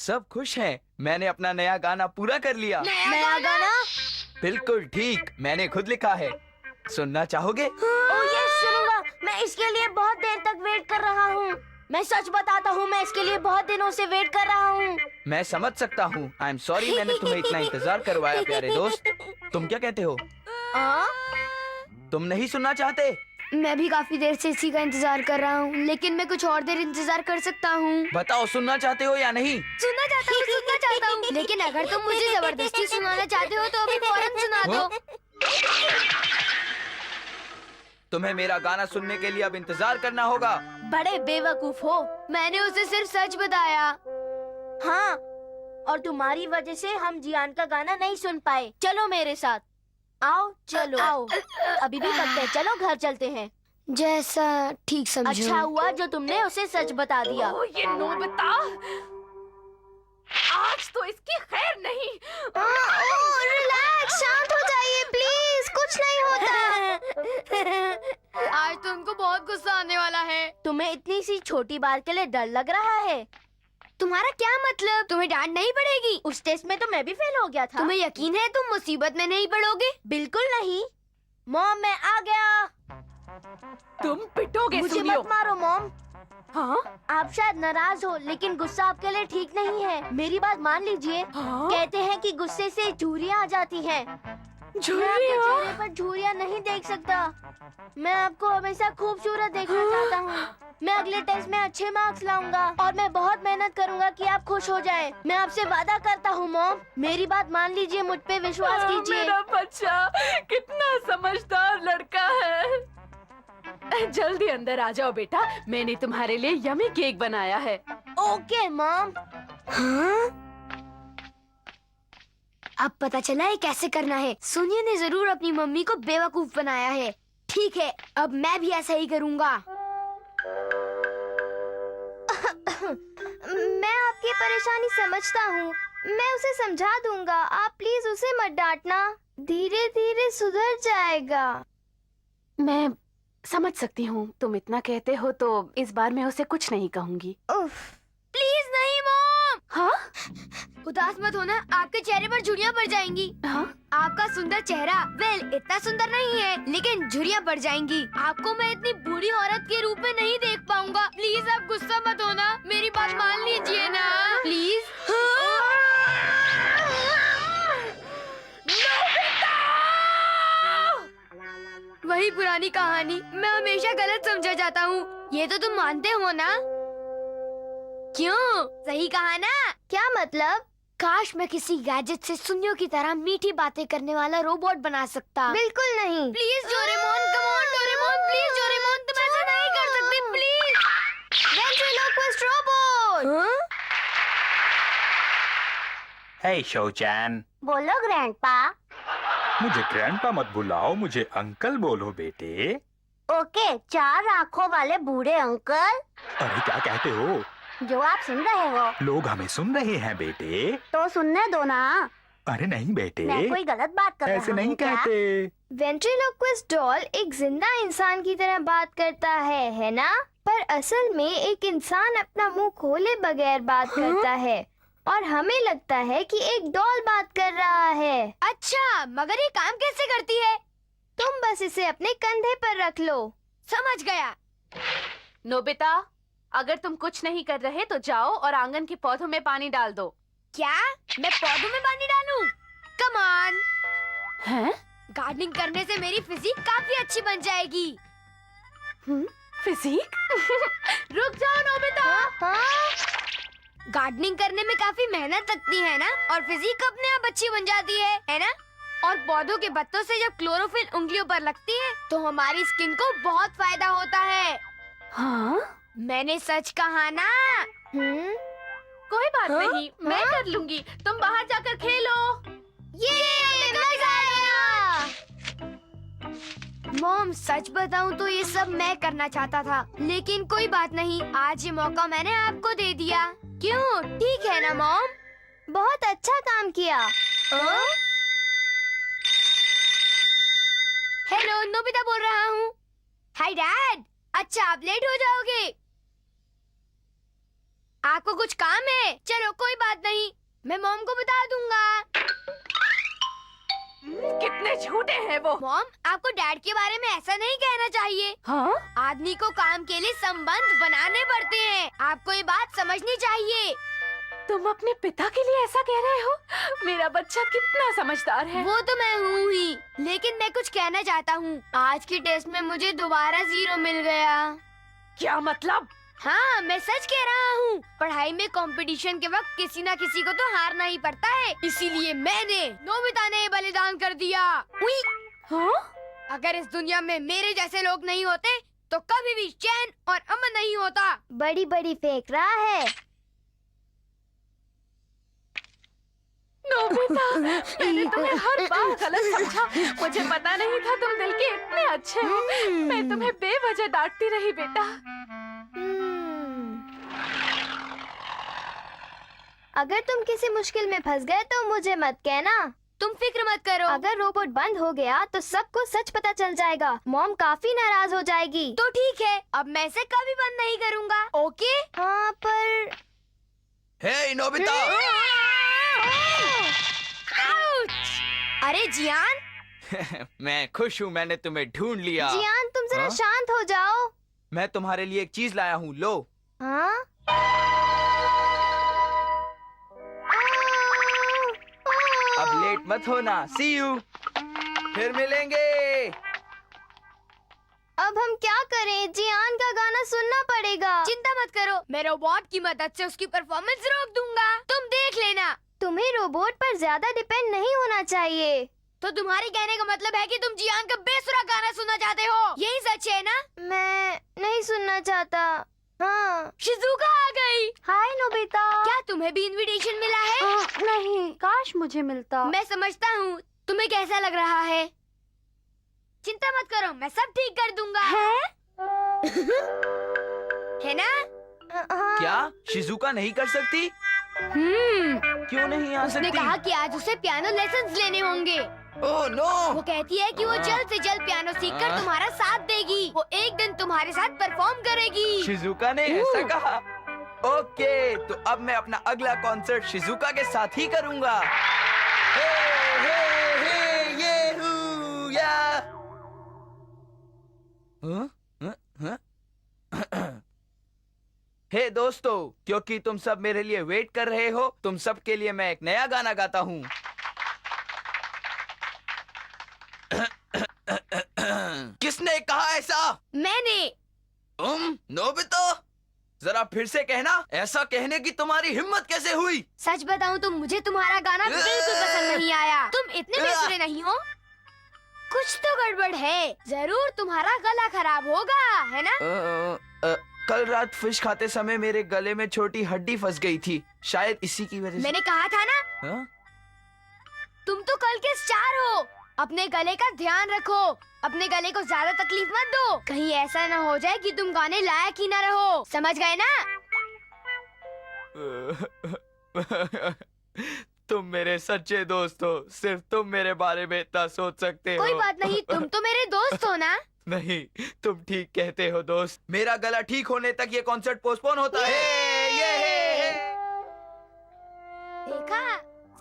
सब खुश हैं। मैंने अपना नया गाना पूरा कर लिया। नया गाना? बिल्कुल ठीक, मैंने खुद लिखा है। सुनना चाहोगे? ओह यस, सुनूंगा। मैं इसके लिए बहुत देर तक वेट कर रहा हूँ। मैं सच बताता हूँ, मैं इसके लिए बहुत दिनों से वेट कर रहा हूँ। मैं समझ सकता हूँ। आई एम सॉरी मैंने तुम्हें इतना इंतजार करवाया प्यारे दोस्त। तुम क्या कहते हो? तुम नहीं सुनना चाहते? मैं भी काफी देर से इसी का इंतजार कर रहा हूँ, लेकिन मैं कुछ और देर इंतजार कर सकता हूँ। बताओ सुनना चाहते हो या नहीं? सुनना चाहता हूँ। लेकिन अगर तुम मुझे जबरदस्ती सुनाना चाहते हो तो अभी फौरन सुना दो। तुम्हें मेरा गाना सुनने के लिए अब इंतजार करना होगा। बड़े बेवकूफ हो। मैंने उसे सिर्फ सच बताया। हाँ, और तुम्हारी वजह से हम जियान का गाना नहीं सुन पाए। चलो मेरे साथ। आओ चलो। आओ, अभी भी वक्त है, चलो घर चलते हैं। जैसा ठीक समझो। अच्छा हुआ जो तुमने उसे सच बता दिया। ये नोबिता, आज तो इसकी खैर नहीं। रिलैक्स, शांत हो जाइए प्लीज, कुछ नहीं होता। आज तो उनको बहुत गुस्सा आने वाला है। तुम्हें इतनी सी छोटी बात के लिए डर लग रहा है? तुम्हारा क्या मतलब? तुम्हें डांट नहीं पड़ेगी? उस टेस्ट में तो मैं भी फेल हो गया था। तुम्हें यकीन है तुम मुसीबत में नहीं पड़ोगे? बिल्कुल नहीं। मॉम, मैं आ गया। तुम पिटोगे मुझे सुनियो। मत मारो मॉम। हाँ? आप शायद नाराज हो, लेकिन गुस्सा आपके लिए ठीक नहीं है। मेरी बात मान लीजिए। हाँ? कहते हैं कि गुस्से से झुर्रियाँ आ जाती हैं। मैं आपके चेहरे पर झुर्रियाँ नहीं देख सकता। मैं आपको हमेशा खूबसूरत देखना चाहता हूँ। मैं अगले टेस्ट में अच्छे मार्क्स लाऊंगा और मैं बहुत मेहनत करूंगा कि आप खुश हो जाएं। मैं आपसे वादा करता हूँ मॉम। मेरी बात मान लीजिए, मुझ पे विश्वास कीजिए। मेरा बच्चा कितना समझदार लड़का है। जल्दी अंदर आ जाओ बेटा, मैंने तुम्हारे लिए यमी केक बनाया है। Okay mom. हाँ? अब पता चला है कैसे करना है। सोनिया ने जरूर अपनी मम्मी को बेवकूफ बनाया है। ठीक है, अब मैं भी ऐसा ही करूँगा। मैं आपकी परेशानी समझता हूँ, मैं उसे समझा दूंगा। आप प्लीज उसे मत डांटना, धीरे धीरे सुधर जाएगा। मैं समझ सकती हूँ, तुम इतना कहते हो तो इस बार मैं उसे कुछ नहीं कहूँगी। प्लीज नहीं मॉम। हाँ? उदास मत होना, आपके चेहरे पर झुर्रियाँ पड़ जाएंगी। हाँ? आपका सुंदर चेहरा इतना सुंदर नहीं है, लेकिन झुर्रियाँ पड़ जाएंगी। आपको मैं इतनी बूढ़ी औरत के रूप में नहीं देख पाऊंगा। प्लीज आप गुस्सा मत होना, मेरी बात मान लीजिए ना प्लीज। वही पुरानी कहानी, मैं हमेशा गलत समझा जाता हूँ। ये तो तुम मानते हो ना? क्यों? सही कहा ना? क्या मतलब? काश मैं किसी गैजेट से सुनियो की तरह मीठी बातें करने वाला रोबोट बना सकता। बिल्कुल नहीं। Please Doraemon, come on Doraemon, please Doraemon, तुम ऐसा नहीं कर सकते प्लीज। Ventriloquist robot. हे शोचैन। बोलो ग्रैंडपा। मुझे ग्रैंडपा मत बुलाओ, मुझे अंकल बोलो बेटे। ओके, 4 आँखों वाले बूढ़े अंकल। अरे क्या कहते हो? जो आप सुन रहे हो। लोग हमें सुन रहे हैं बेटे। तो सुनने दो ना। अरे नहीं बेटे, मैं कोई गलत बात कर ऐसे रहा नहीं हूँ क्या? कहते। वेंट्रिलोक्विस्ट डॉल एक जिंदा इंसान की तरह बात करता है ना? पर असल में एक इंसान अपना मुंह खोले बगैर बात करता है और हमें लगता है कि एक डॉल बात कर रहा है। अच्छा, मगर ये काम कैसे करती है? तुम बस इसे अपने कंधे पर रख लो। समझ गया। नोबिता, अगर तुम कुछ नहीं कर रहे तो जाओ और आंगन के पौधों में पानी डाल दो। क्या? मैं पौधों में पानी डालूं? Come on. हैं? गार्डनिंग करने से मेरी फिजिक काफी अच्छी बन जाएगी। फिजिक? रुक जाओ नोबिता। हाँ? गार्डनिंग करने में काफी मेहनत लगती है ना, और फिजिक अपने आप अच्छी बन जाती है ना? और पौधों के पत्तों से जब क्लोरोफिल उंगलियों पर लगती है तो हमारी स्किन को बहुत फायदा होता है। हाँ? मैंने सच कहा ना? कोई बात नहीं, मैं कर लूंगी। तुम बाहर जाकर खेलो। ये मजा आया। मॉम, सच बताऊं तो ये सब मैं करना चाहता था, लेकिन कोई बात नहीं, आज ये मौका मैंने आपको दे दिया। क्यों? ठीक है ना मॉम? बहुत अच्छा काम किया। हेलो, नोबिता बोल रहा हूँ। Hi dad. अच्छा, आप लेट हो जाओगे। आपको कुछ काम है? चलो कोई बात नहीं, मैं मॉम को बता दूंगा। कितने झूठे हैं वो। मॉम, आपको डैड के बारे में ऐसा नहीं कहना चाहिए। हाँ? आदमी को काम के लिए संबंध बनाने पड़ते हैं। आपको ये बात समझनी चाहिए। तुम अपने पिता के लिए ऐसा कह रहे हो? मेरा बच्चा कितना समझदार है। वो तो मैं हूँ ही, लेकिन मैं कुछ कहना चाहता हूँ। आज की टेस्ट में मुझे दोबारा 0 मिल गया। क्या मतलब? हाँ, मैं सच कह रहा हूँ। पढ़ाई में कंपटीशन के वक्त किसी न किसी को तो हारना ही पड़ता है, इसीलिए मैंने नोबिता ने बलिदान कर दिया। हाँ? अगर इस दुनिया में मेरे जैसे लोग नहीं होते तो कभी भी चैन और अमन नहीं होता। बड़ी बड़ी फेंक रहा है। नोबिता, मैंने तुम्हें हर बार गलत समझा। मुझे पता नहीं था तुम दिल के इतने अच्छे हो। मैं तुम्हें बेवजह डांटती रही बेटा। अगर तुम किसी मुश्किल में फंस गए तो मुझे मत कहना। तुम फिक्र मत करो, अगर रोबोट बंद हो गया तो सबको सच पता चल जाएगा। मॉम काफी नाराज हो जाएगी। तो ठीक है, अब मैं इसे कभी बंद नहीं करूँगा। ओके? हाँ, पर हे नोबिता। अरे जियान। मैं खुश हूँ मैंने तुम्हें ढूंढ लिया। जियान, तुम जरा हाँ? शांत हो जाओ। मैं तुम्हारे लिए एक चीज लाया हूँ, लो। हाँ? अब लेट मत होना। सी यू, फिर मिलेंगे। अब हम क्या करें? जियान का गाना सुनना पड़ेगा। चिंता मत करो, मैं रोबोट की मदद से उसकी परफॉर्मेंस रोक दूंगा। तुम देख लेना। तुम्हें रोबोट पर ज्यादा डिपेंड नहीं होना चाहिए। तो तुम्हारे कहने का मतलब है कि तुम जियान का बेसुरा गाना सुनना चाहते हो? यही सच है ना? मैं नहीं सुनना चाहता। हाँ। शिजुका आ गई। हाय नोबिता। क्या तुम्हें भी इनविटेशन मिला है? नहीं, काश मुझे मिलता। मैं समझता हूँ। तुम्हें कैसा लग रहा है? चिंता मत करो, मैं सब ठीक कर दूंगा। है ना? क्या शिजुका नहीं कर सकती? क्यों नहीं आ उसने सकती? कहा कि आज उसे पियानो लेसन्स लेने होंगे। Oh no. वो कहती है कि वो जल्द से जल्द पियानो सीखकर तुम्हारा साथ देगी। वो एक दिन तुम्हारे साथ परफॉर्म करेगी। शिजुका ने ऐसा कहा? ओके, तो अब मैं अपना अगला कॉन्सर्ट शिजुका के साथ ही करूंगा। हे, हे, हे, ये हूँ या। हाँ? हाँ? हाँ? हे दोस्तों, क्योंकि तुम सब मेरे लिए वेट कर रहे हो, तुम सब के लिए मैं एक नया गाना गाता हूँ। किसने कहा ऐसा? मैंने। नोबिता, जरा फिर से कहना। ऐसा कहने की तुम्हारी हिम्मत कैसे हुई? सच बताऊं तो मुझे तुम्हारा गाना बिल्कुल पसंद नहीं आया। तुम इतने बेसुरे नहीं हो। कुछ तो गड़बड़ है। जरूर तुम्हारा गला खराब होगा, है ना? कल रात फिश खाते समय मेरे गले में छोटी हड्डी फंस गई थी, शायद इसी की वजह से। मैंने कहा था ना। हाँ? तुम तो कल के स्टार हो। अपने गले का ध्यान रखो। अपने गले को ज्यादा तकलीफ मत दो। कहीं ऐसा ना हो जाए कि तुम गाने लायक ही ना रहो। समझ गए ना? तुम मेरे सच्चे दोस्त हो। सिर्फ तुम मेरे बारे में इतना सोच सकते हो। कोई बात नहीं, तुम तो मेरे दोस्त हो ना? नहीं, तुम ठीक कहते हो दोस्त। मेरा गला ठीक होने तक ये कॉन्सर्ट पोस्टपोन होता है। ये देखा,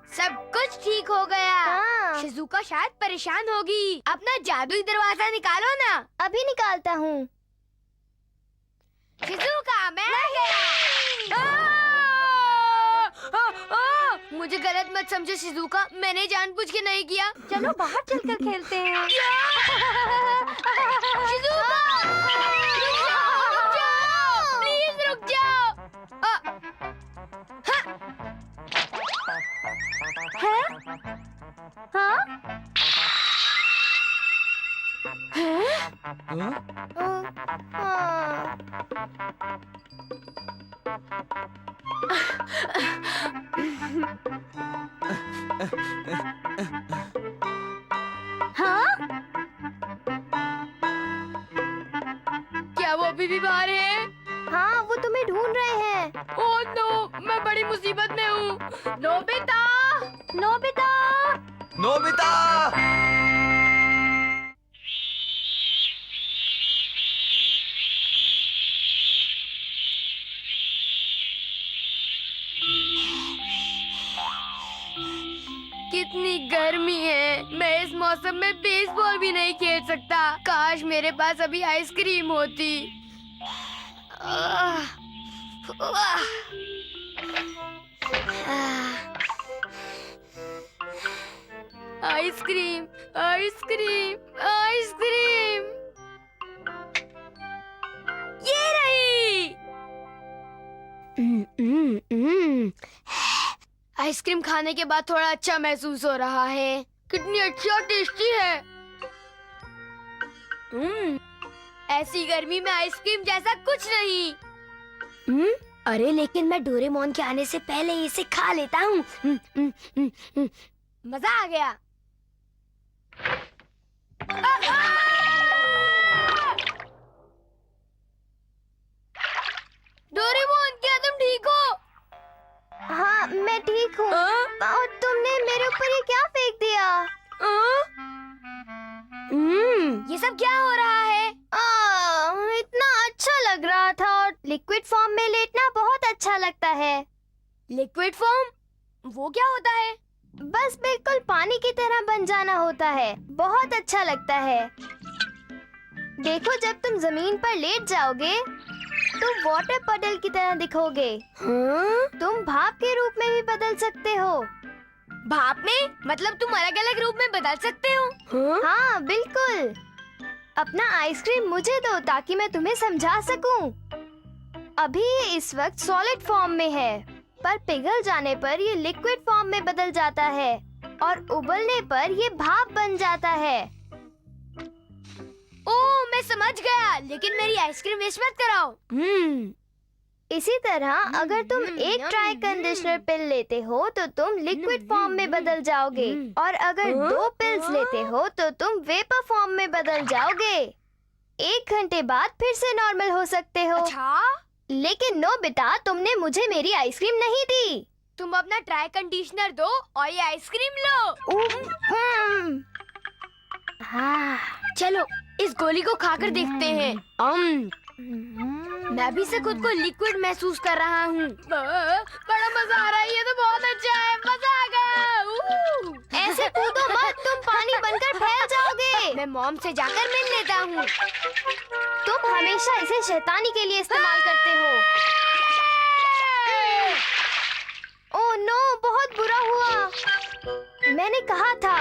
सब कुछ ठीक हो गया। शिजुका शायद परेशान होगी। अपना जादुई दरवाजा निकालो ना। अभी निकालता हूँ। शिजुका, मैं आ गया। मुझे गलत मत समझो शिजुका, मैंने जानबूझ के नहीं किया। चलो बाहर चलकर खेलते हैं। शिजुका, रुक जाओ, प्लीज रुक जाओ। क्या वो अभी भी बाहर है? हाँ, वो तुम्हें ढूंढ रहे हैं। ओह नो, मैं बड़ी मुसीबत में हूँ। Nobita, Nobita, Nobita! कितनी गर्मी है। मैं इस मौसम में बेसबॉल भी नहीं खेल सकता। काश मेरे पास अभी आइसक्रीम होती। आह, आह, आइसक्रीम, आइसक्रीम, आइसक्रीम। ये रही। आइसक्रीम खाने के बाद थोड़ा अच्छा महसूस हो रहा है। कितनी अच्छा टेस्टी है। ऐसी गर्मी में आइसक्रीम जैसा कुछ नहीं। अरे लेकिन मैं डोरेमोन के आने से पहले इसे खा लेता हूँ। मजा आ गया। डोरेमोन, क्या तुम ठीक हो? हाँ, मैं ठीक हूँ। और तुमने मेरे ऊपर ये क्या फेंक दिया? ये सब क्या हो रहा है? इतना अच्छा लग रहा था और लिक्विड फॉर्म में लेटना बहुत अच्छा लगता है। Liquid form? वो क्या होता है? बस बिल्कुल पानी की तरह बन जाना होता है। बहुत अच्छा लगता है। देखो, जब तुम जमीन पर लेट जाओगे तुम वाटर पडल की तरह दिखोगे। तुम भाप के रूप में भी बदल सकते हो। भाप में? मतलब तुम अलग अलग रूप में बदल सकते हो? हाँ बिल्कुल। अपना आइसक्रीम मुझे दो ताकि मैं तुम्हें समझा सकूं। अभी ये इस वक्त सॉलिड फॉर्म में है, पर पिघल जाने पर ये लिक्विड फॉर्म में बदल जाता है और उबलने पर ये भाप बन जाता है। ओह, मैं समझ गया। लेकिन मेरी आइसक्रीम वेस्ट मत कराओ। इसी तरह अगर तुम एक ट्राई कंडीशनर पिल लेते हो तो तुम लिक्विड फॉर्म में बदल जाओगे, और अगर 2 पिल्स लेते हो तो तुम वेपर फॉर्म में बदल जाओगे। 1 घंटे बाद फिर से नॉर्मल हो सकते हो। अच्छा? लेकिन नोबिता, तुमने मुझे मेरी आइसक्रीम नहीं दी। तुम अपना ट्राई कंडीशनर दो और ये आइसक्रीम लो। हाँ, चलो इस गोली को खाकर देखते हैं। मैं भी से खुद को लिक्विड महसूस कर रहा हूँ। बड़ा मजा आ रहा है। ये तो बहुत अच्छा है। मजा आ गया। ऐसे कूदो मत, तुम पानी बनकर फैल जाओगे। मैं मॉम से जाकर मिल लेता हूँ। तुम हमेशा इसे शैतानी के लिए इस्तेमाल करते हो। ओह नो, बहुत बुरा हुआ। मैंने कहा था।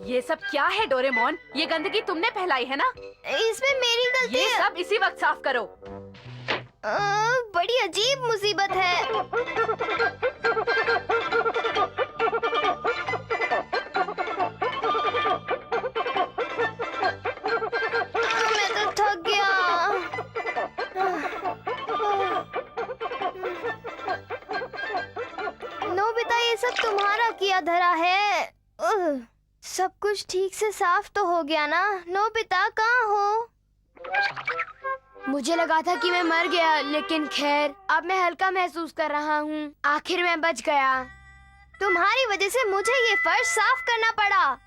ये सब क्या है डोरेमोन? ये गंदगी तुमने फैलाई है ना? इसमें मेरी गलती ये है। सब इसी वक्त साफ करो। बड़ी अजीब मुसीबत है। मैं तो थक गया। नोबिता, ये सब तुम्हारा किया धरा है। सब कुछ ठीक से साफ तो हो गया ना? नोबिता कहाँ हो? मुझे लगा था कि मैं मर गया, लेकिन खैर अब मैं हल्का महसूस कर रहा हूँ। आखिर मैं बच गया। तुम्हारी वजह से मुझे ये फर्श साफ करना पड़ा।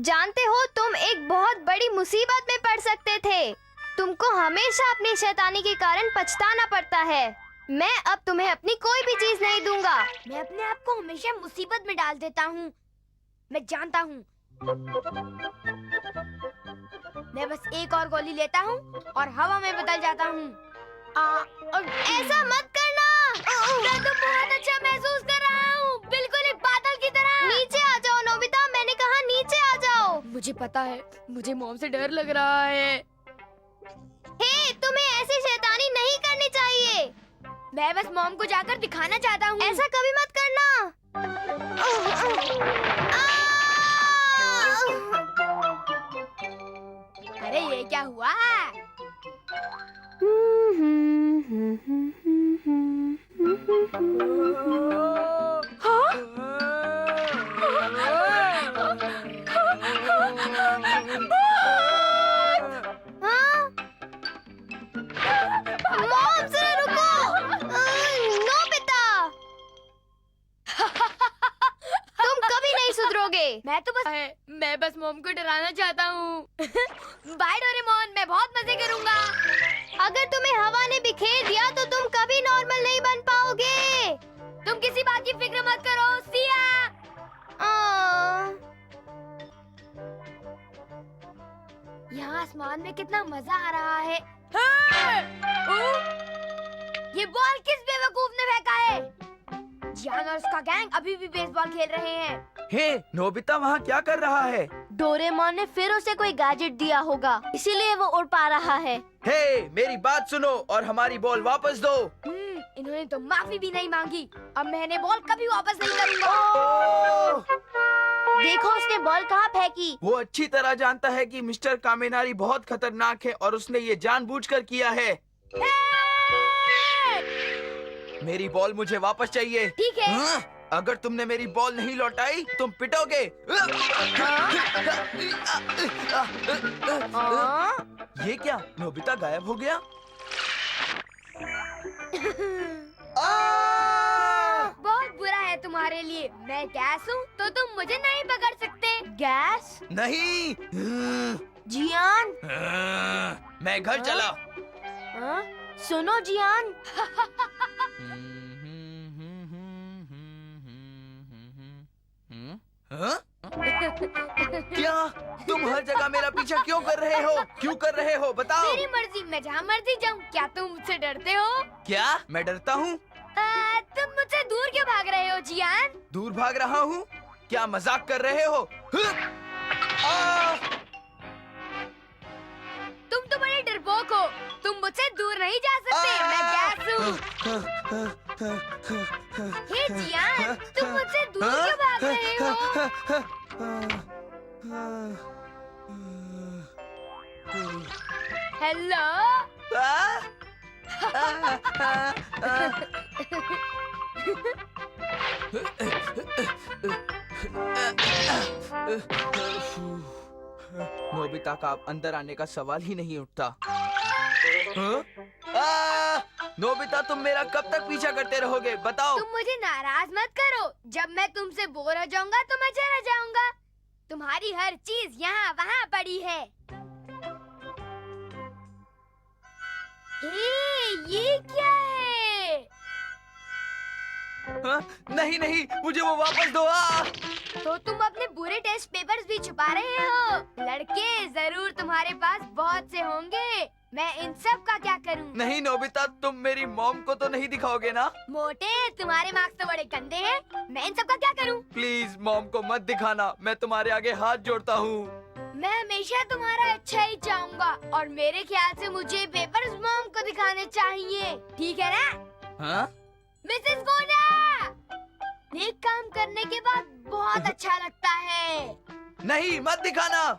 जानते हो, तुम एक बहुत बड़ी मुसीबत में पड़ सकते थे। तुमको हमेशा अपनी शैतानी के कारण पछताना पड़ता है। मैं अब तुम्हें अपनी कोई भी चीज नहीं दूंगा। मैं अपने आप को हमेशा मुसीबत में डाल देता हूँ, मैं जानता हूँ। मैं बस एक और गोली लेता हूँ और हवा में बदल जाता हूँ। ऐसा मत करना। मैं तो बहुत अच्छा महसूस कर रहा हूँ, बिल्कुल एक बादल की तरह। नीचे आ जाओ नोबिता, मैंने कहा नीचे आ जाओ। मुझे पता है, मुझे मॉम से डर लग रहा है। हे, तुम्हें ऐसी शैतानी नहीं करनी चाहिए। मैं बस मॉम को जाकर दिखाना चाहता हूँ। ऐसा कभी मत करना। अरे ये क्या हुआ? मॉम, जरा रुको। नोबिता, तुम कभी नहीं सुधरोगे। मैं बस मॉम को डराना चाहता हूँ। बाय डोरेमोन, मैं बहुत मजे करूँगा। अगर तुम्हें हवा ने बिखेर दिया तो तुम कभी नॉर्मल नहीं बन पाओगे। तुम किसी बात की फिक्र मत करो। सिया। आसमान में कितना मजा आ रहा है। ये बॉल किस बेवकूफ ने फेंका है? जियान और उसका गैंग अभी भी बेसबॉल खेल रहे हैं। हे नोबिता वहाँ क्या कर रहा है? डोरेमोन ने फिर उसे कोई गैजेट दिया होगा, इसीलिए वो उड़ पा रहा है। हे मेरी बात सुनो और हमारी बॉल वापस दो। इन्होंने तो माफी भी नहीं मांगी। अब मैंने बॉल कभी वापस नहीं करूंगा। ओह! देखो उसने बॉल कहाँ फेंकी। वो अच्छी तरह जानता है कि मिस्टर कामिनारी बहुत खतरनाक है और उसने ये जानबूझकर किया है। मेरी बॉल मुझे वापस चाहिए। ठीक है। हाँ? अगर तुमने मेरी बॉल नहीं लौटाई तुम पिटोगे। ये क्या? नोबिता गायब हो गया? बहुत बुरा है तुम्हारे लिए। मैं गैस हूँ तो तुम मुझे नहीं पकड़ सकते। गैस? नहीं। जियान? मैं घर चला। हाँ? सुनो जियान, हाँ? क्या तुम हर जगह मेरा पीछा क्यों कर रहे हो? क्यों कर रहे हो बताओ। मेरी मर्जी, मैं जहाँ मर्जी जाऊँ। क्या तुम मुझसे डरते हो? क्या मैं डरता हूँ? तुम मुझसे दूर क्यों भाग रहे हो जियान? दूर भाग रहा हूँ? क्या मजाक कर रहे हो? आ! तुम तो बड़े डरपोक हो। तुम मुझसे दूर नहीं जा सकते। मैं गैस हूँ। हे जियान, तुम मुझसे दूर क्यों भाग रहे हो? हेलो? नोबिता का अब अंदर आने का सवाल ही नहीं उठता। नोबिता तुम मेरा कब तक पीछा करते रहोगे बताओ। तुम मुझे नाराज मत करो। जब मैं तुमसे बोर हो जाऊंगा तो मैं चला जाऊंगा। तुम्हारी हर चीज यहाँ वहाँ पड़ी है। ये क्या है? नहीं नहीं मुझे वो वापस दो। तो तुम अपने बुरे टेस्ट पेपर्स भी छुपा रहे हो। लड़के जरूर तुम्हारे पास बहुत से होंगे। मैं इन सब का क्या करूं? नहीं नोबिता तुम मेरी मॉम को तो नहीं दिखाओगे ना? मोटे, तुम्हारे मार्क्स तो बड़े गंदे हैं। मैं इन सब का क्या करूं? प्लीज मॉम को मत दिखाना। मैं तुम्हारे आगे हाथ जोड़ता हूँ। मैं हमेशा तुम्हारा अच्छा ही चाहूंगा और मेरे ख्याल से मुझे पेपर्स मॉम को दिखाने चाहिए। ठीक है ना? हाँ? मिसेस गोना, नेक काम करने के बाद बहुत अच्छा लगता है। नहीं मत दिखाना।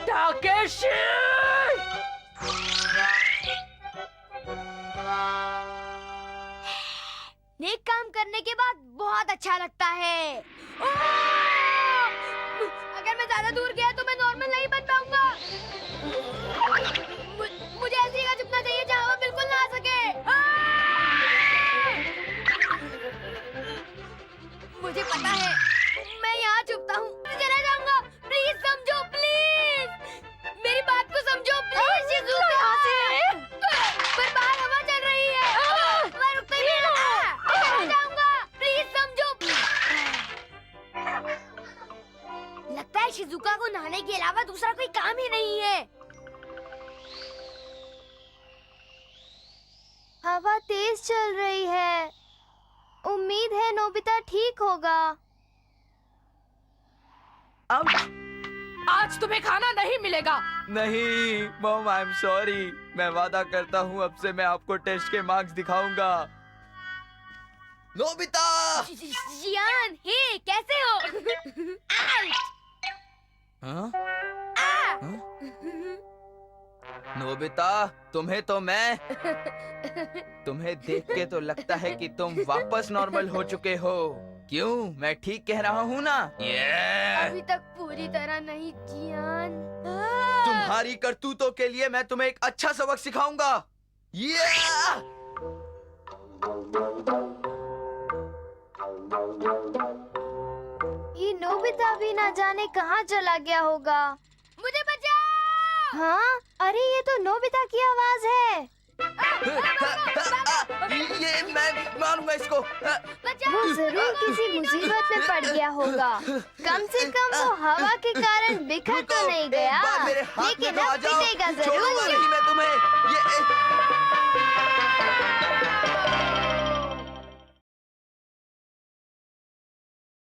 ताकेशी! नेक काम करने के बाद बहुत अच्छा लगता है। अगर मैं ज्यादा दूर गया तो मैं नॉर्मल नहीं बन पाऊंगा। मुझे ऐसी जगह छुपना चाहिए जहाँ वो बिल्कुल ना आ सके। मुझे पता है, मैं यहाँ छुपता हूँ। चला जाऊंगा। प्लीज समझो, प्लीज मेरी बात को समझो प्लीज। शिज़ुका, पर बाहर हवा चल रही है। मैं रुक नहीं रहा। चला जाऊंगा। प्लीज समझो। लगता है शिज़ुका को नहाने के अलावा दूसरा कोई काम ही नहीं है। हवा तेज चल रही है। उम्मीद है नोबिता ठीक होगा। आज तुम्हें खाना नहीं मिलेगा। नहीं मॉम आई एम सॉरी। मैं वादा करता हूँ अब से मैं आपको टेस्ट के मार्क्स दिखाऊंगा। नोबिता! जियान, हे कैसे हो? हाँ? हाँ? नोबिता तुम्हें तो मैं तुम्हें देख के तो लगता है कि तुम वापस नॉर्मल हो चुके हो। क्यों मैं ठीक कह रहा हूँ ना? अभी तक पूरी तरह नहीं जियान। तुम्हारी करतूतों के लिए मैं तुम्हें एक अच्छा सबक सिखाऊंगा। ये नोबिता भी ना जाने कहाँ चला गया होगा। मुझे बचाओ! हाँ? अरे ये तो नोबिता की आवाज है। ये मैं निकालूंगा इसको। वो जरूर किसी मुसीबत में पड़ गया होगा। कम से कम वो हवा के कारण बिखर तो नहीं एक गया, बार मेरे हाथ में लेकिन तो आ अब जाओ। पिटेगा छोड़ो जरूर।